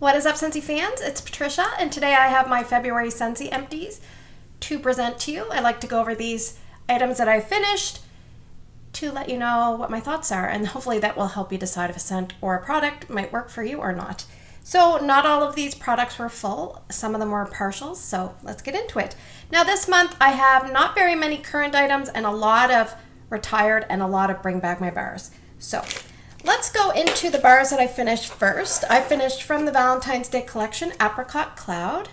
What is up, Scentsy fans? It's Patricia, and today I have my February Scentsy Empties to present to you. I like to go over these items that I finished to let you know what my thoughts are, and hopefully that will help you decide if a scent or a product might work for you or not. So not all of these products were full. Some of them were partials, so let's get into it. Now this month I have not very many current items and a lot of retired and a lot of bring back my bars. So let's go into the bars that I finished first. I finished from the Valentine's Day collection, Apricot Cloud.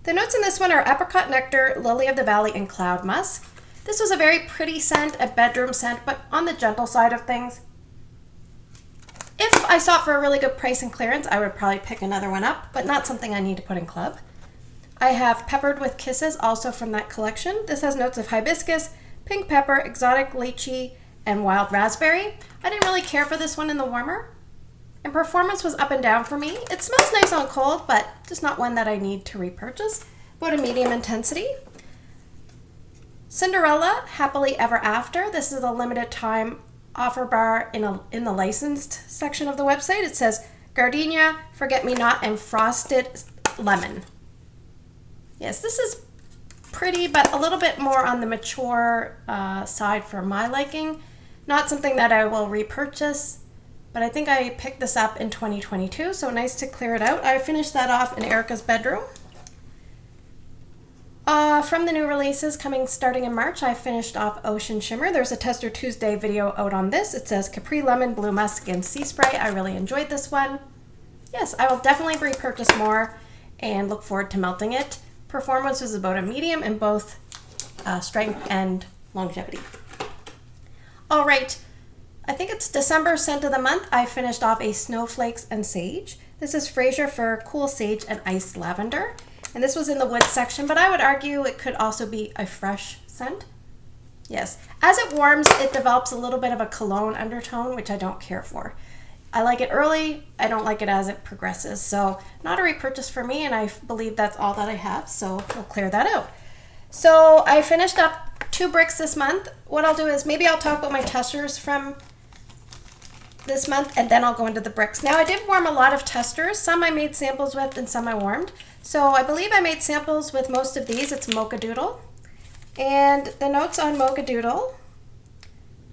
The notes in this one are Apricot Nectar, Lily of the Valley, and Cloud Musk. This was a very pretty scent, a bedroom scent, but on the gentle side of things. If I saw it for a really good price and clearance, I would probably pick another one up, but not something I need to put in club. I have Peppered with Kisses, also from that collection. This has notes of hibiscus, pink pepper, exotic lychee, and wild raspberry. I didn't really care for this one in the warmer, and performance was up and down for me. It smells nice on cold, but just not one that I need to repurchase. About a medium intensity. Cinderella, Happily Ever After. This is a limited time offer bar in the licensed section of the website. It says Gardenia, Forget Me Not, and Frosted Lemon. Yes, this is pretty, but a little bit more on the mature side for my liking. Not something that I will repurchase, but I think I picked this up in 2022, so nice to clear it out. I finished that off in Erica's bedroom. From the new releases starting in March, I finished off Ocean Shimmer. There's a Tester Tuesday video out on this. It says Capri Lemon, Blue Musk, and Sea Spray. I really enjoyed this one. Yes, I will definitely repurchase more and look forward to melting it. Performance was about a medium in both strength and longevity. All right, I think it's December scent of the month. I finished off a Snowflakes and Sage. This is Fraser for Cool Sage and Iced Lavender. And this was in the wood section, but I would argue it could also be a fresh scent. Yes, as it warms, it develops a little bit of a cologne undertone, which I don't care for. I like it early, I don't like it as it progresses. So not a repurchase for me, and I believe that's all that I have, so we'll clear that out. So I finished up 2 bricks this month. What I'll do is maybe I'll talk about my testers from this month, and then I'll go into the bricks. Now I did warm a lot of testers. Some I made samples with and some I warmed. So I believe I made samples with most of these. It's Mocha Doodle. And the notes on Mocha Doodle: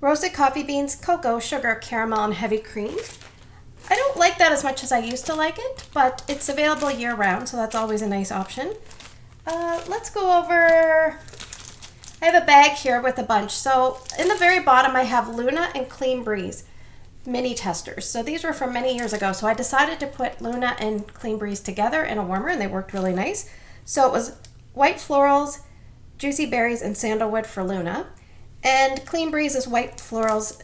roasted coffee beans, cocoa, sugar, caramel, and heavy cream. I don't like that as much as I used to like it, but it's available year round, so that's always a nice option. Let's go over, I have a bag here with a bunch. So in the very bottom I have Luna and Clean Breeze mini testers. So these were from many years ago. So I decided to put Luna and Clean Breeze together in a warmer, and they worked really nice. So it was white florals, juicy berries, and sandalwood for Luna. And Clean Breeze is white florals,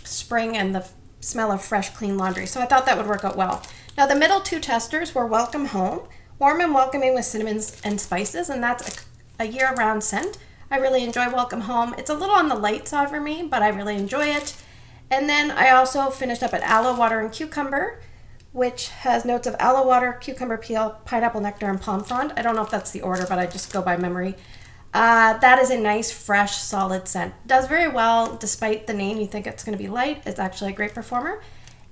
spring, and the smell of fresh, clean laundry. So I thought that would work out well. Now the middle 2 testers were Welcome Home, warm and welcoming with cinnamons and spices, and that's a year-round scent. I really enjoy Welcome Home. It's a little on the light side for me, but I really enjoy it. And then I also finished up at Aloe Water and Cucumber, which has notes of aloe water, cucumber peel, pineapple nectar, and palm frond. I don't know if that's the order, but I just go by memory. That is a nice, fresh, solid scent. Does very well, despite the name. You think it's going to be light. It's actually a great performer.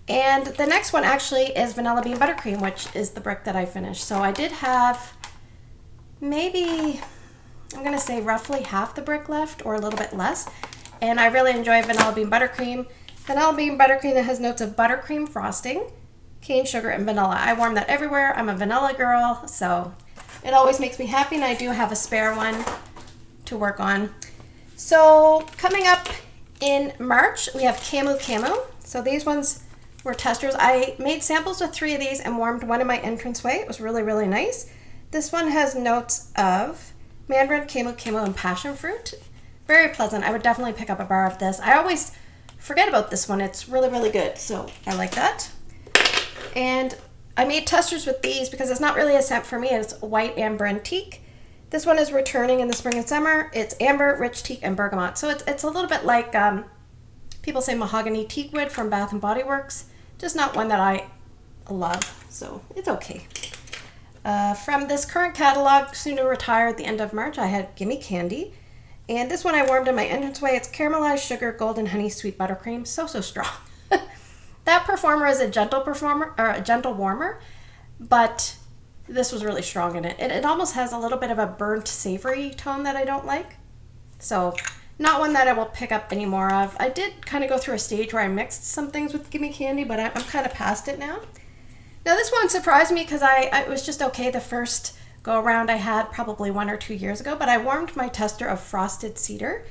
And the next one actually is Vanilla Bean Buttercream, which is the brick that I finished. So I did have maybe, I'm going to say roughly half the brick left, or a little bit less. And I really enjoy Vanilla Bean Buttercream. Vanilla Bean Buttercream that has notes of buttercream frosting, cane sugar, and vanilla. I warm that everywhere. I'm a vanilla girl, so it always makes me happy, and I do have a spare one to work on. So coming up in March, we have Camu Camu. So these ones were testers. I made samples with 3 of these and warmed one in my entranceway. It was really, really nice. This one has notes of mandarin, Camu Camu, and passion fruit. Very pleasant. I would definitely pick up a bar of this. I always forget about this one. It's really, really good, so I like that. And I made testers with these because it's not really a scent for me. It's white, amber, and teak. This one is returning in the spring and summer. It's amber, rich teak, and bergamot. So it's a little bit like people say mahogany teak wood from Bath and Body Works. Just not one that I love, so it's okay. From this current catalog, soon to retire at the end of March, I had Gimme Candy. And this one I warmed in my entranceway. It's caramelized sugar, golden honey, sweet buttercream. So strong. That performer is a gentle performer, or a gentle warmer, but this was really strong in it. It almost has a little bit of a burnt savory tone that I don't like. So not one that I will pick up any more of. I did kind of go through a stage where I mixed some things with Gimme Candy, but I'm kind of past it now. Now this one surprised me because I was just okay the first go around I had probably 1 or 2 years ago, but I warmed my tester of Frosted Cedar.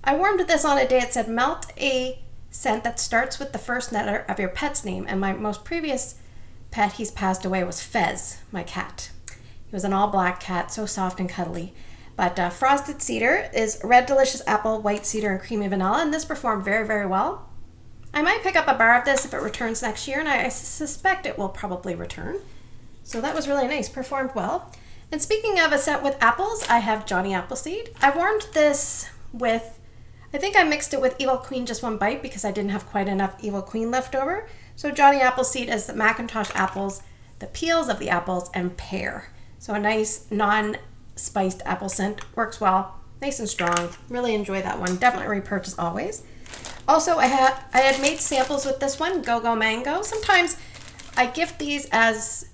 I warmed this on a day it said melt a scent that starts with the first letter of your pet's name, and my most previous pet, he's passed away, was Fez, my cat. He was an all black cat, so soft and cuddly. But Frosted Cedar is red delicious apple, white cedar, and creamy vanilla, and this performed very, very well. I might pick up a bar of this if it returns next year, and I suspect it will probably return. So that was really nice, performed well. And speaking of a scent with apples, I have Johnny Appleseed. I warmed this with, I think I mixed it with Evil Queen Just One Bite because I didn't have quite enough Evil Queen left over. So Johnny Appleseed is the Macintosh apples, the peels of the apples, and pear. So a nice non-spiced apple scent, works well, nice and strong. Really enjoy that one. Definitely repurchase always. Also, I had made samples with this one, Go Go Mango. Sometimes I gift these as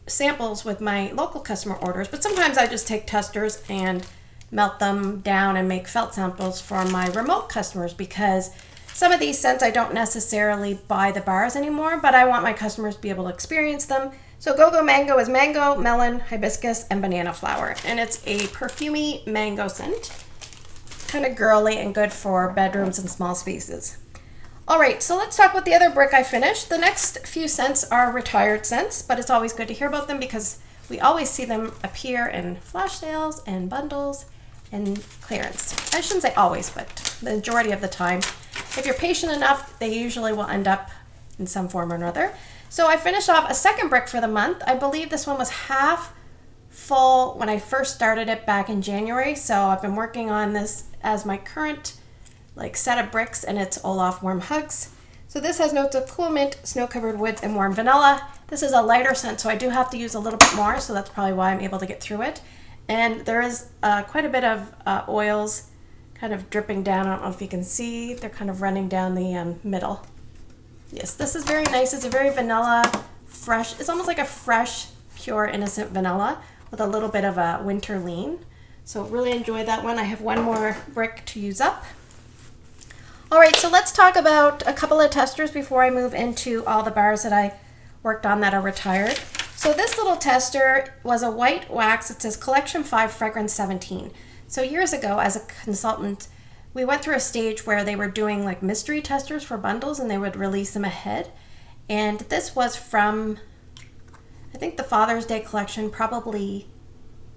samples with my local customer orders, but sometimes I just take testers and melt them down and make felt samples for my remote customers, because some of these scents I don't necessarily buy the bars anymore, but I want my customers to be able to experience them. So Go Go Mango is mango, melon, hibiscus, and banana flower, and it's a perfumey mango scent. Kind of girly and good for bedrooms and small spaces. All right, so let's talk about the other brick I finished. The next few scents are retired scents, but it's always good to hear about them because we always see them appear in flash sales and bundles and clearance. I shouldn't say always, but the majority of the time. If you're patient enough, they usually will end up in some form or another. So I finished off a second brick for the month. I believe this one was half full when I first started it back in January. So I've been working on this as my current set of bricks, and it's Olaf Warm Hugs. So this has notes of cool mint, snow-covered woods, and warm vanilla. This is a lighter scent, so I do have to use a little bit more, so that's probably why I'm able to get through it. And there is quite a bit of oils kind of dripping down. I don't know if you can see. They're kind of running down the middle. Yes, this is very nice. It's a very vanilla, fresh. It's almost like a fresh, pure, innocent vanilla with a little bit of a winter lean. So really enjoy that one. I have one more brick to use up. All right, so let's talk about a couple of testers before I move into all the bars that I worked on that are retired. So this little tester was a white wax. It says Collection 5 Fragrance 17. So years ago, as a consultant, we went through a stage where they were doing mystery testers for bundles, and they would release them ahead. And this was from, I think, the Father's Day collection, probably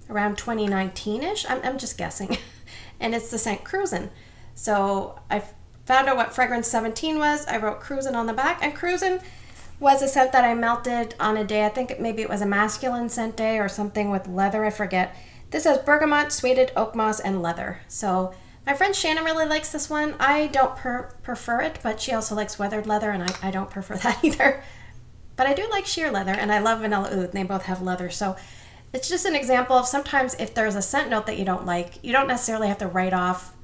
around 2019-ish. I'm just guessing. And it's the scent Cruisin'. So I found out what Fragrance 17 was. I wrote Cruisin' on the back, and Cruisin' was a scent that I melted on a day. I think maybe it was a masculine scent day or something with leather, I forget. This has bergamot, suede oak moss, and leather. So my friend Shannon really likes this one. I don't prefer it, but she also likes weathered leather, and I don't prefer that either. But I do like sheer leather, and I love vanilla oud, and they both have leather. So it's just an example of sometimes if there's a scent note that you don't like, you don't necessarily have to write off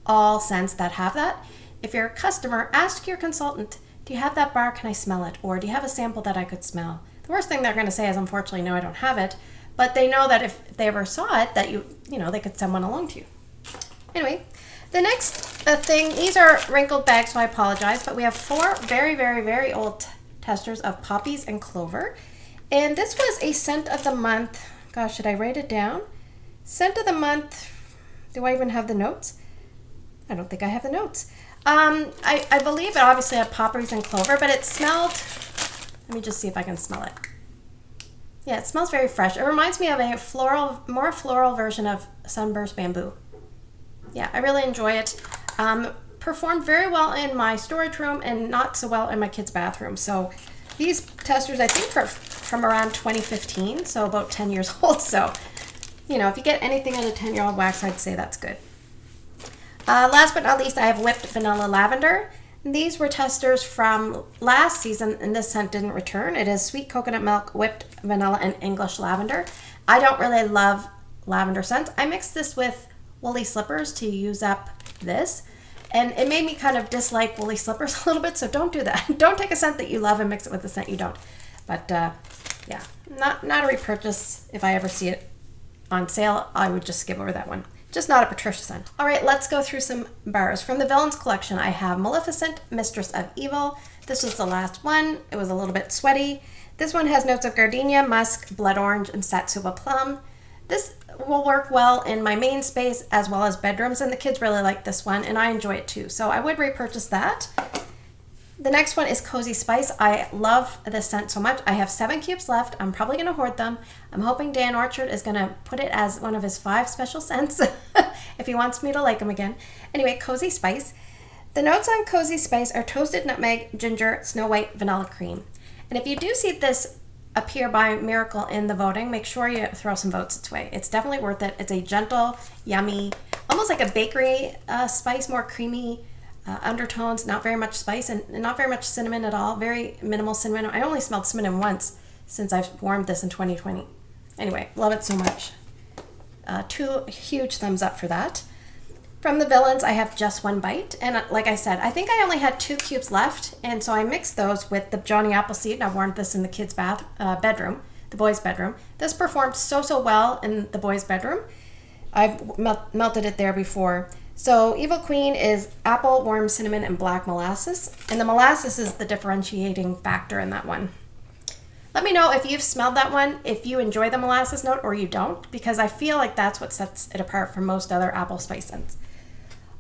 all scents that have that. If you're a customer, ask your consultant, do you have that bar? Can I smell it? Or do you have a sample that I could smell? The worst thing they're going to say is, unfortunately, no, I don't have it. But they know that if they ever saw it, that you know, they could send one along to you. Anyway, the next thing, these are wrinkled bags, so I apologize, but we have 4 very, very, very old testers of poppies and clover. And this was a scent of the month. Gosh, should I write it down? Scent of the month. Do I even have the notes? I don't think I have the notes. I believe it obviously had poppies and clover, but it smelled, let me just see if I can smell it. Yeah, it smells very fresh. It reminds me of a more floral version of Sunburst Bamboo. Yeah, I really enjoy it. Performed very well in my storage room and not so well in my kids' bathroom. So these testers, I think, from around 2015, so about 10 years old. So, you know, if you get anything out of 10-year-old wax, I'd say that's good. Last but not least, I have Whipped Vanilla Lavender. These were testers from last season, and this scent didn't return. It is sweet coconut milk, whipped vanilla, and English lavender. I don't really love lavender scents. I mixed this with woolly slippers to use up this. And it made me kind of dislike woolly slippers a little bit, so don't do that. Don't take a scent that you love and mix it with a scent you don't. But yeah, not a repurchase. If I ever see it on sale, I would just skip over that one. Just not a Patricia scent. All right, let's go through some bars. From the Villains collection, I have Maleficent, Mistress of Evil. This was the last one. It was a little bit sweaty. This one has notes of gardenia, musk, blood orange, and satsuma plum. This will work well in my main space as well as bedrooms, and the kids really like this one, and I enjoy it too. So I would repurchase that. The next one is Cozy Spice. I love this scent so much. I have 7 cubes left. I'm probably going to hoard them. I'm hoping Dan Orchard is going to put it as one of his 5 special scents if he wants me to like them again. Anyway, Cozy Spice. The notes on Cozy Spice are toasted nutmeg, ginger, Snow White, vanilla cream. And if you do see this appear by miracle in the voting, make sure you throw some votes its way. It's definitely worth it. It's a gentle, yummy, almost like a bakery spice, more creamy undertones, not very much spice and not very much cinnamon at all. Very minimal cinnamon. I only smelled cinnamon once since I've warmed this in 2020. Anyway, love it so much. 2 huge thumbs up for that. From the Villains, I have Just One Bite, and like I said, I think I only had 2 cubes left, and so I mixed those with the Johnny Appleseed, and I warmed this in the kids' bedroom, the boys' bedroom. This performed so well in the boys' bedroom. I've melted it there before. So Evil Queen is apple, warm cinnamon, and black molasses, and the molasses is the differentiating factor in that one. Let me know if you've smelled that one, if you enjoy the molasses note or you don't, because I feel like that's what sets it apart from most other apple spice scents.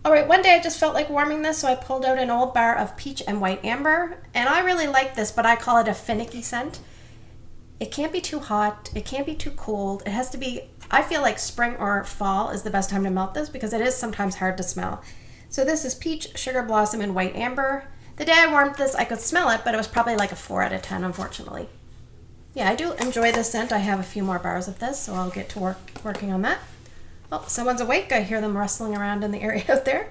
All right, one day I just felt like warming this, so I pulled out an old bar of peach and white amber, and I really like this, but I call it a finicky scent. It can't be too hot, it can't be too cold. It has to be, I feel like spring or fall is the best time to melt this because it is sometimes hard to smell. So this is peach, sugar blossom, and white amber. The day I warmed this, I could smell it, but it was probably like a 4 out of 10, unfortunately. Yeah, I do enjoy this scent. I have a few more bars of this, so I'll get to working on that. Oh, someone's awake. I hear them rustling around in the area out there.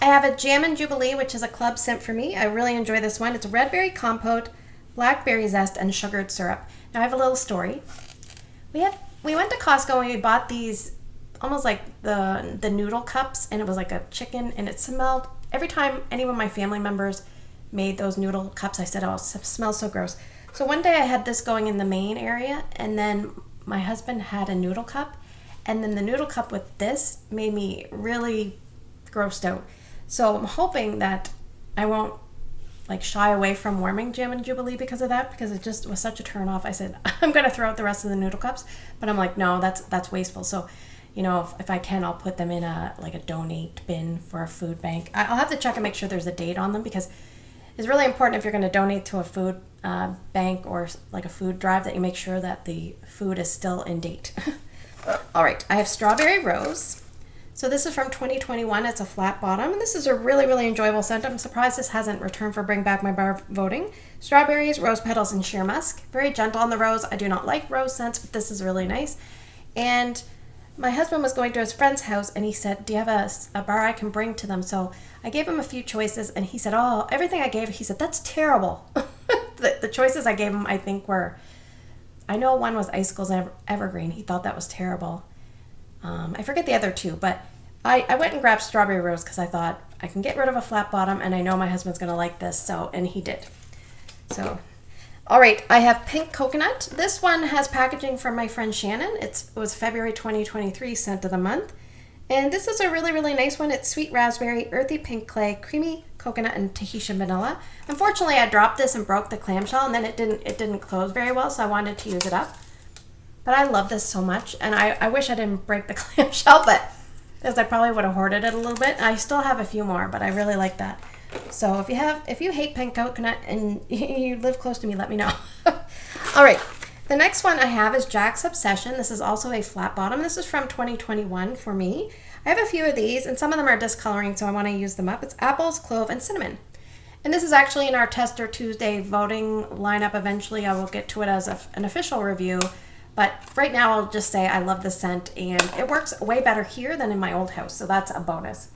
I have a Jammin' Jubilee, which is a club scent for me. I really enjoy this one. It's red berry compote, blackberry zest, and sugared syrup. Now, I have a little story. We went to Costco and we bought these almost like the noodle cups, and it was like a chicken, and it smelled, every time any of my family members made those noodle cups, I said, oh, it smells so gross. So one day I had this going in the main area, and then my husband had a noodle cup, and then the noodle cup with this made me really grossed out. So I'm hoping that I won't like shy away from warming Jammin' Jubilee because of that, because it just was such a turn off. I said, I'm going to throw out the rest of the noodle cups, but I'm like, no, that's wasteful. So, you know, if I can, I'll put them in a donate bin for a food bank. I'll have to check and make sure there's a date on them, because it's really important if you're going to donate to a food bank or like a food drive that you make sure that the food is still in date. All right, I have Strawberry Rose. So this is from 2021. It's a flat bottom, and this is a really, really enjoyable scent. I'm surprised this hasn't returned for Bring Back My Bar voting. Strawberries, rose petals, and sheer musk. Very gentle on the rose. I do not like rose scents, but this is really nice. And my husband was going to his friend's house, and he said, do you have a bar I can bring to them? So I gave him a few choices, and he said, oh, everything I gave, he said, that's terrible. The choices I gave him, I think, were, I know one was Icicles Evergreen. He thought that was terrible. I forget the other 2, but I went and grabbed Strawberry Rose because I thought I can get rid of a flat bottom, and I know my husband's going to like this, and he did. So, all right, I have Pink Coconut. This one has packaging from my friend Shannon. It was February 2023 scent of the month. And this is a really, really nice one. It's sweet raspberry, earthy pink clay, creamy coconut, and Tahitian vanilla. Unfortunately, I dropped this and broke the clamshell, and then it didn't close very well, so I wanted to use it up. But I love this so much, and I wish I didn't break the clamshell, but because I probably would have hoarded it a little bit. I still have a few more, but I really like that. So if you hate pink coconut and you live close to me, let me know. All right. The next one I have is Jack's Obsession. This is also a flat bottom. This is from 2021 for me. I have a few of these, and some of them are discoloring, so I want to use them up. It's apples, clove, and cinnamon. And this is actually in our Tester Tuesday voting lineup. Eventually, I will get to it as an official review. But right now, I'll just say I love the scent, and it works way better here than in my old house, so that's a bonus.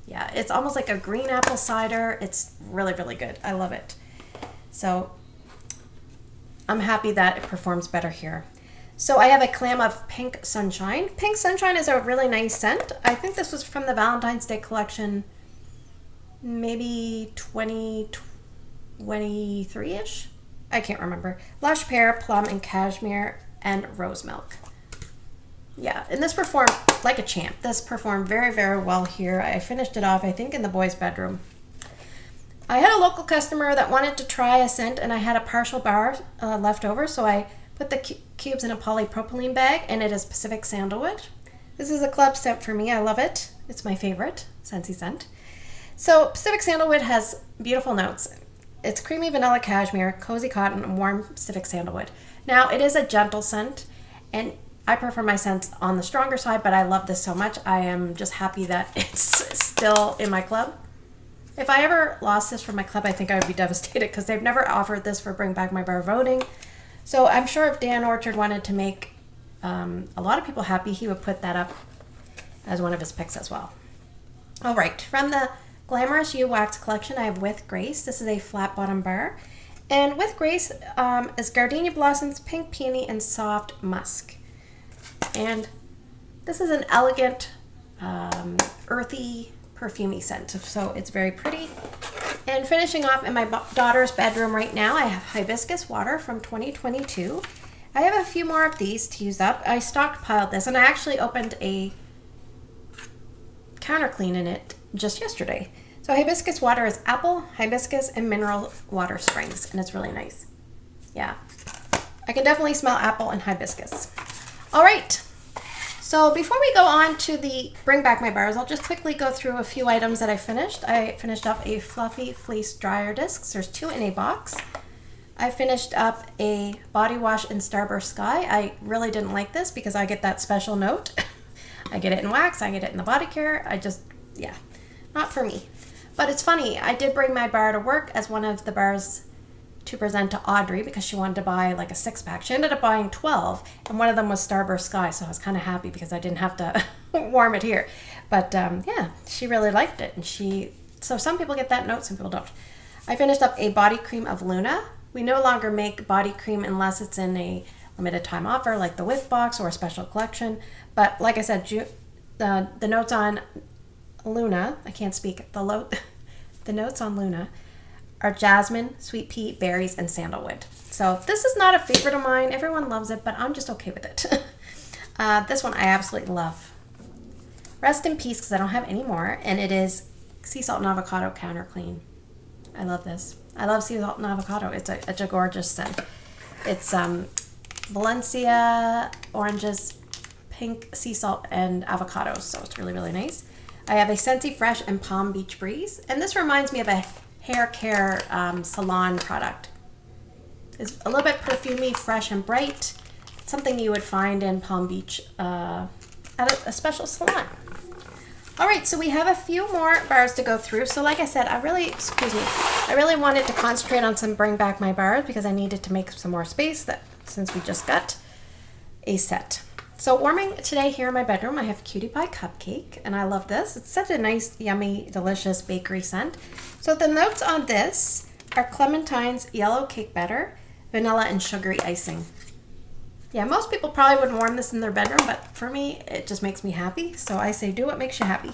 Yeah, it's almost like a green apple cider. It's really, really good. I love it. So I'm happy that it performs better here. So I have a clam of Pink Sunshine. Pink Sunshine is a really nice scent. I think this was from the Valentine's Day collection maybe 2023-ish. I can't remember. Lush Pear, Plum, and Cashmere, and Rose Milk. Yeah, and this performed like a champ. This performed very, very well here. I finished it off, I think, in the boys' bedroom. I had a local customer that wanted to try a scent, and I had a partial bar left over, so I put the cubes in a polypropylene bag, and it is Pacific Sandalwood. This is a club scent for me. I love it. It's my favorite Scentsy scent. So Pacific Sandalwood has beautiful notes. It's creamy vanilla cashmere, cozy cotton, and warm Pacific Sandalwood. Now, it is a gentle scent, and I prefer my scents on the stronger side, but I love this so much. I am just happy that it's still in my club. If I ever lost this from my club, I think I would be devastated because they've never offered this for Bring Back My Bar voting. So I'm sure if Dan Orchard wanted to make a lot of people happy, he would put that up as one of his picks as well. All right, from the Glamorous You Wax collection, I have With Grace. This is a flat bottom bar. And With Grace is Gardenia Blossoms, Pink Peony, and Soft Musk. And this is an elegant, earthy, perfumey scent. So it's very pretty. And finishing off in my daughter's bedroom right now, I have Hibiscus Water from 2022. I have a few more of these to use up. I stockpiled this, and I actually opened a counter clean in it just yesterday. So Hibiscus Water is apple, hibiscus, and mineral water springs, and it's really nice. Yeah, I can definitely smell apple and hibiscus. All right, so before we go on to the Bring Back My Bars, I'll just quickly go through a few items that I finished. I finished up a fluffy fleece dryer discs. There's 2 in a box. I finished up a body wash in Starburst Sky. I really didn't like this because I get that special note. I get it in wax, I get it in the body care. Yeah, not for me. But it's funny, I did bring my bar to work as one of the bars to present to Audrey because she wanted to buy like a 6-pack. She ended up buying 12, and one of them was Starburst Sky, so I was kind of happy because I didn't have to warm it here. But yeah, she really liked it, and so some people get that note, some people don't. I finished up a body cream of Luna. We no longer make body cream unless it's in a limited time offer like the Whiff Box or a special collection. But like I said, the notes on Luna, I can't speak, the notes on Luna are jasmine, sweet pea, berries, and sandalwood. So this is not a favorite of mine. Everyone loves it, but I'm just okay with it. This one I absolutely love. Rest in peace because I don't have any more, and it is Sea Salt and Avocado Counter Clean. I love this. I love sea salt and avocado. It's a gorgeous scent. It's Valencia oranges, pink sea salt, and avocados, so it's really, really nice. I have a Scentsy Fresh and Palm Beach Breeze, and this reminds me of a hair care salon product. It's a little bit perfumey, fresh, and bright. Something you would find in Palm Beach at a special salon. All right, so we have a few more bars to go through. So like I said, I really wanted to concentrate on some Bring Back My Bars because I needed to make some more space since we just got a set. So warming today here in my bedroom, I have Cutie Pie Cupcake, and I love this. It's such a nice, yummy, delicious bakery scent. So the notes on this are clementines, yellow cake batter, vanilla, and sugary icing. Yeah, most people probably wouldn't warm this in their bedroom, but for me, it just makes me happy. So I say do what makes you happy.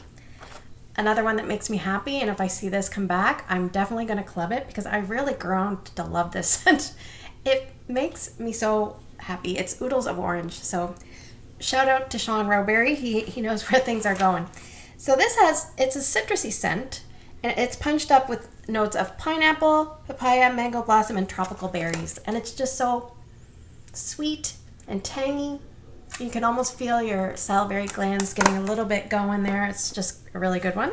Another one that makes me happy, and if I see this come back, I'm definitely going to club it because I really grown to love this scent. It makes me so happy. It's Oodles of Orange. So shout out to Sean Rowberry. He knows where things are going. So it's a citrusy scent, and it's punched up with notes of pineapple, papaya, mango blossom, and tropical berries. And it's just so sweet and tangy. You can almost feel your salivary glands getting a little bit going there. It's just a really good one.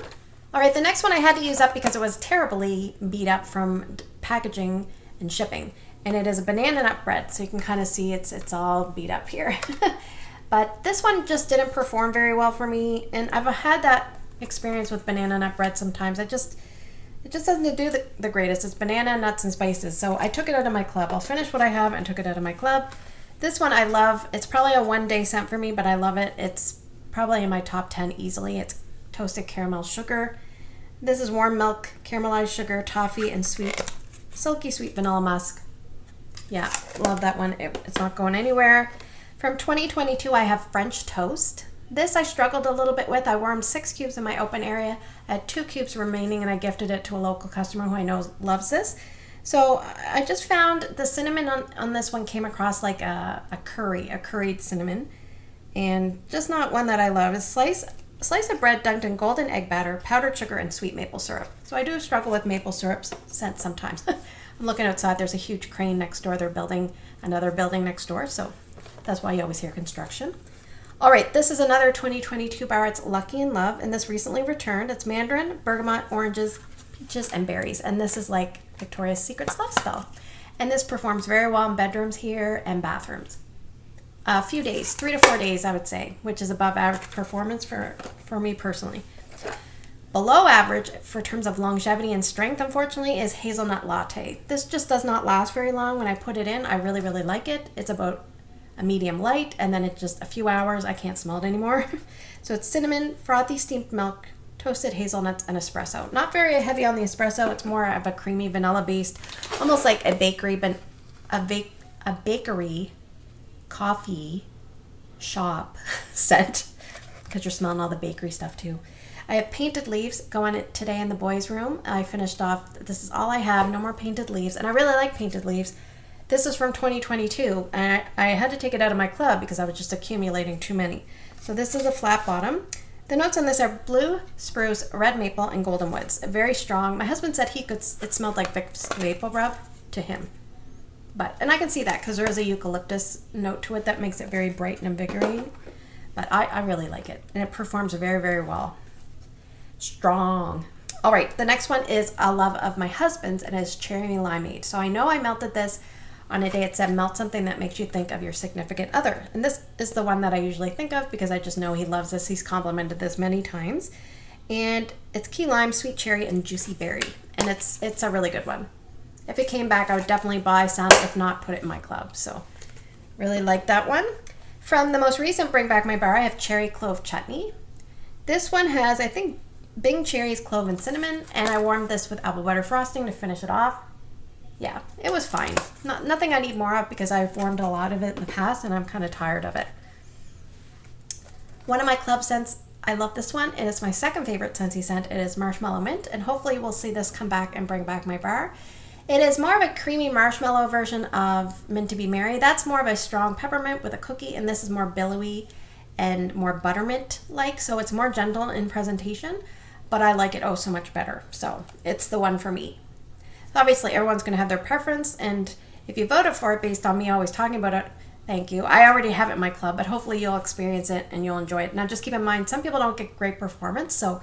All right, the next one I had to use up because it was terribly beat up from packaging and shipping. And it is a banana nut bread, so you can kind of see it's all beat up here. But this one just didn't perform very well for me, and I've had that experience with banana nut bread sometimes. It just doesn't do the greatest. It's banana, nuts, and spices, so I took it out of my club. I'll finish what I have and took it out of my club. This one I love. It's probably a one-day scent for me, but I love it. It's probably in my top 10 easily. It's toasted caramel sugar. This is warm milk, caramelized sugar, toffee, and silky sweet vanilla musk. Yeah, love that one. It's not going anywhere. From 2022, I have French Toast. This I struggled a little bit with. I warmed 6 cubes in my open area. I had 2 cubes remaining and I gifted it to a local customer who I know loves this. So I just found the cinnamon on this one came across like a curried cinnamon, and just not one that I love. It's slice of bread dunked in golden egg batter, powdered sugar, and sweet maple syrup. So I do struggle with maple syrup scent sometimes. I'm looking outside. There's a huge crane next door. They're building another building next door, so that's why you always hear construction. All right, this is another 2022 bar. It's Lucky in Love, and this recently returned. It's mandarin, bergamot, oranges, peaches, and berries, and this is like Victoria's Secret's love spell. And this performs very well in bedrooms here and bathrooms. A few days, 3 to 4 days, I would say, which is above average performance for me personally. Below average for terms of longevity and strength, unfortunately, is Hazelnut Latte. This just does not last very long. When I put it in, I really, really like it. It's about a medium light, and then it's just a few hours. I can't smell it anymore. So it's cinnamon, frothy steamed milk, toasted hazelnuts, and espresso. Not very heavy on the espresso. It's more of a creamy vanilla-based, almost like a bakery, but a bakery coffee shop scent, because you're smelling all the bakery stuff too. I have painted leaves going today in the boys' room. I finished off, this is all I have, no more painted leaves, and I really like painted leaves. This is from 2022, and I had to take it out of my club because I was just accumulating too many. So this is a flat bottom. The notes on this are blue, spruce, red maple, and golden woods. Very strong. My husband said it smelled like Vicks Vapor Rub to him. And I can see that because there is a eucalyptus note to it that makes it very bright and invigorating. But I really like it, and it performs very, very well. Strong. All right, the next one is a love of my husband's, and it's cherry limeade. So I know I melted this on a day it said melt something that makes you think of your significant other. And this is the one that I usually think of because I just know he loves this. He's complimented this many times. And it's key lime, sweet cherry, and juicy berry. And it's a really good one. If it came back, I would definitely buy some. If not, put it in my club. So really like that one. From the most recent Bring Back My Bar, I have cherry clove chutney. This one has, I think, Bing cherries, clove, and cinnamon. And I warmed this with apple butter frosting to finish it off. Yeah, it was fine. Nothing I need more of because I've warmed a lot of it in the past and I'm kind of tired of it. One of my club scents, I love this one, and it's my second favorite Scentsy scent. It is Marshmallow Mint, and hopefully we'll see this come back and bring back my bar. It is more of a creamy marshmallow version of Mint to Be Merry. That's more of a strong peppermint with a cookie, and this is more billowy and more buttermint-like, so it's more gentle in presentation, but I like it oh so much better. So it's the one for me. Obviously, everyone's going to have their preference, and if you voted for it based on me always talking about it, thank you. I already have it in my club, but hopefully you'll experience it and you'll enjoy it. Now, just keep in mind, some people don't get great performance, so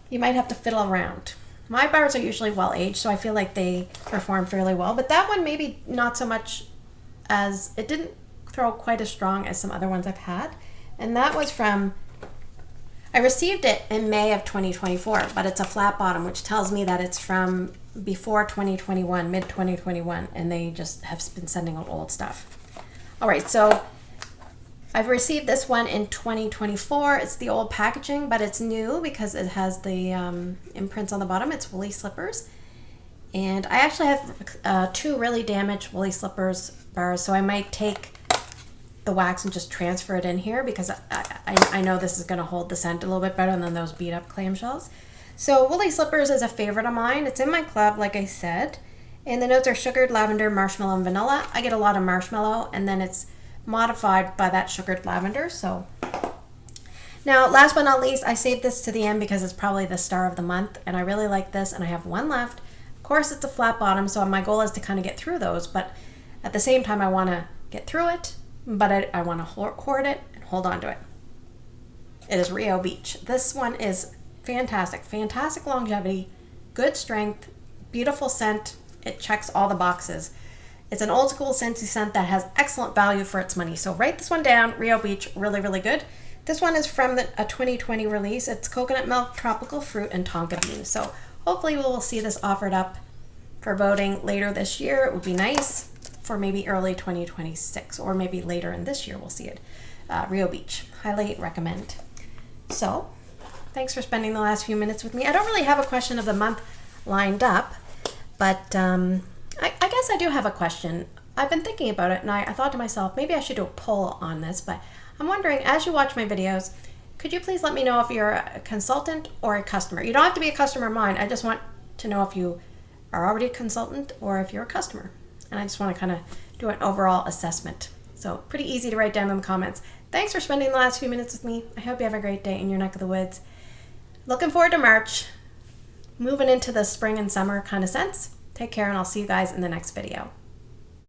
you might have to fiddle around. My bars are usually well-aged, so I feel like they perform fairly well, but that one maybe not so much, as it didn't throw quite as strong as some other ones I've had, and that was from, I received it in May of 2024, but it's a flat bottom, which tells me that it's from before 2021, mid 2021, and they just have been sending out old stuff. All right, so I've received this one in 2024. It's the old packaging, but it's new because it has the imprints on the bottom. It's woolly slippers, and I actually have 2 really damaged woolly slippers bars, so I might take the wax and just transfer it in here because I know this is going to hold the scent a little bit better than those beat up clamshells. So woolly slippers is a favorite of mine. It's in my club, like I said, and the notes are sugared, lavender, marshmallow, and vanilla. I get a lot of marshmallow, and then it's modified by that sugared lavender. So now, last but not least, I saved this to the end because it's probably the star of the month, and I really like this, and I have one left. Of course, it's a flat bottom, so my goal is to kind of get through those, but at the same time, I want to get through it, but I want to hoard it and hold on to it. It is Rio Beach. This one is fantastic longevity, good strength, beautiful scent. It checks all the boxes. It's an old school Scentsy scent that has excellent value for its money. So write this one down, Rio Beach, really good. This one is from a 2020 release. It's coconut milk, tropical fruit, and tonka bean. So hopefully we will see this offered up for voting later this year. It would be nice for maybe early 2026, or maybe later in this year we'll see it. Rio Beach, highly recommend. So thanks for spending the last few minutes with me. I don't really have a question of the month lined up, but I guess I do have a question. I've been thinking about it, and I thought to myself, maybe I should do a poll on this, but I'm wondering, as you watch my videos, could you please let me know if you're a consultant or a customer? You don't have to be a customer of mine. I just want to know if you are already a consultant or if you're a customer. And I just want to kind of do an overall assessment. So pretty easy to write down in the comments. Thanks for spending the last few minutes with me. I hope you have a great day in your neck of the woods. Looking forward to March. Moving into the spring and summer kind of sense. Take care, and I'll see you guys in the next video.